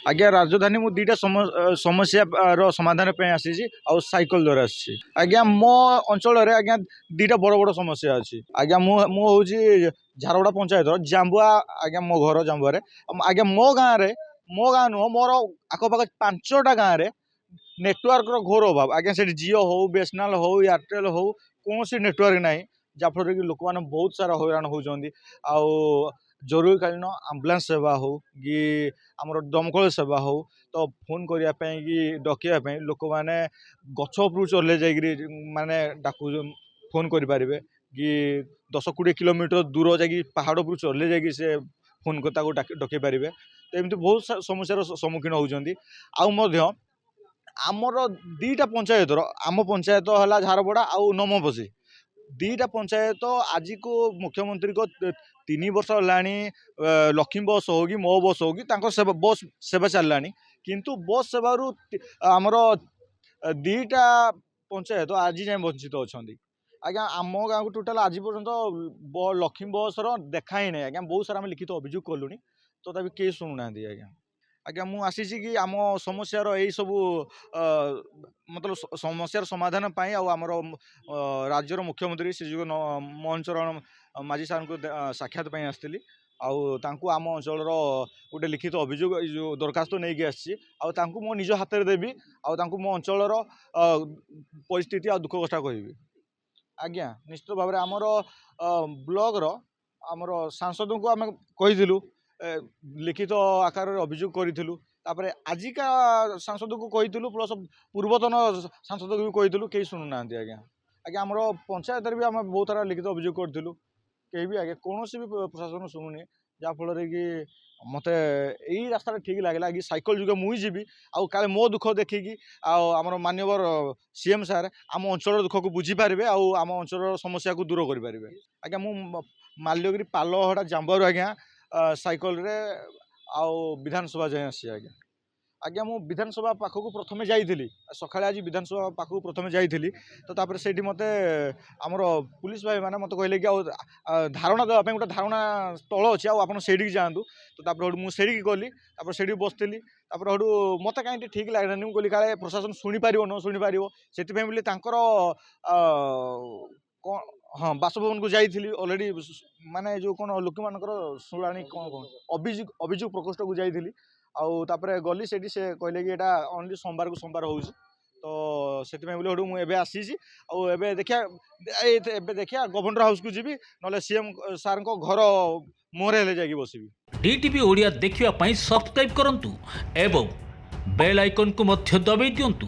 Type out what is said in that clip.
आज्ञा राजधानी मु दुईटा समस्या समाधान आसी साइकल द्वारा आसी आज्ञा मो अंचल आज्ञा दुईटा बड़ बड़ समस्या अच्छी आज्ञा मुझे झारगुड़ा पंचायत जांबुआ आज्ञा मो घर जांबुआ आज्ञा मो गाँव नुह मोर आखपाख 5टा गाँव में नेटवर्क घोर अभाव आज्ञा से जियो हो बीएसएनएल हो एयरटेल हो कौन सी नेटवर्क ना जहाँफल कि लोक मैंने बहुत सारा हैरान होती जरूरीकालीन आम्बुलांस सेवा हो कि आमर दमकल सेवा हो तो फोन करने कि डकैया लोक मैंने गछ उपरू चले जाइए माने डाकू फोन करें कि 10-20 किलोमीटर दूर जा पहाड़ उपरू चले जाइए से फोन को डकई पारे तो एमती बहुत समस्यार सम्मुखीन होती आमर दुईटा पंचायत आम पंचायत है झारपड़ा आउ नमपसी दुईटा पंचायत आज को मुख्यमंत्री को 3 वर्ष है लक्ष्मी बस हो कि मो बस हो कि सेवा बस सेवा चलला किंतु बस सेवारू आमर दुईटा पंचायत आज जाए वंचित अच्छा आज्ञा आम गाँव को टोटाल आज पर्यटन लक्ष्मी बस देखा ही नहीं आज्ञा बहुत सारा लिखित अभियोग कलुँ तो तभी कई शुणुना आज्ञा आज्ञा मुझे कि आम समस्यार यही सबू मतलब समस्यार समाधान पाई आमर राज्यर मुख्यमंत्री श्रीजुग मोहन चरण माझी सार को साक्षात आसती आम अंचल गोटे लिखित अभियोग जो दरखास्त नहीं कि आसी मो निज हाथ में देवी मो अंचल परिस्थिति आ दुख कष्टा कहबी आज्ञा निश्चित भाव में आमर ब्लॉक आमर सांसद को आम कहीलु लिखित आकार अभियोग करूँ आजिका सांसद को कहीलु प्लस पूर्वतन सांसद को भी कहीलु कई शुणुना आज्ञा आज्ञा आमर पंचायत भी आम बहुत सारा लिखित अभियोग करूँ कहीं भी आगे कौन भी प्रशासन शुणुनी जहाँफल कि मत यही रास्ता ठीक लगे कि साइकल जुगे मुई जीवी आउ काले मो दुख देखिकी आमर मानवर सीएम सार आम अंचल दुख को बुझीपारे आम अंचल समस्या को दूर करें आज्ञा मु माल्यगिरी पालहड़ा जांबुआरू आज्ञा साइकल रे आउ विधानसभा जाए आसी आज्ञा आज्ञा मु विधानसभा पाखक प्रथमे जाइली सकाଳେ आज विधानसभा पाखक प्रथमे जाइली तो तापर सेठी मते आमर पुलिस भाई माने मते कहले कि धारणा देवा गोटे धारणा स्थल अच्छी आपन सेठी जातु तो तापर मु सेठी गली तापर सेठी बसली तापर हडू मते कहीं ठीक लगलानी मुझे काले प्रशासन शुणी पार न शुणी पार से बोले हाँ बासभवन को जाइली अलरेडी माने जो कौन लोक मान शुणी कौन कौन अभियोग प्रकोष्ठ को जाइली आउे गली से कहले कि यहाँ ओनली सोमवार को सोमवार हो तो से बोले मुझे आसी देखिया देखिया गवर्नर हाउस को जीवी ना सीएम सार घर मुहरे जाकि बसबी डीटीवी ओडिया देखिवा सब्सक्राइब करंतु एवं बेल आइकन को दबाई दियंतु।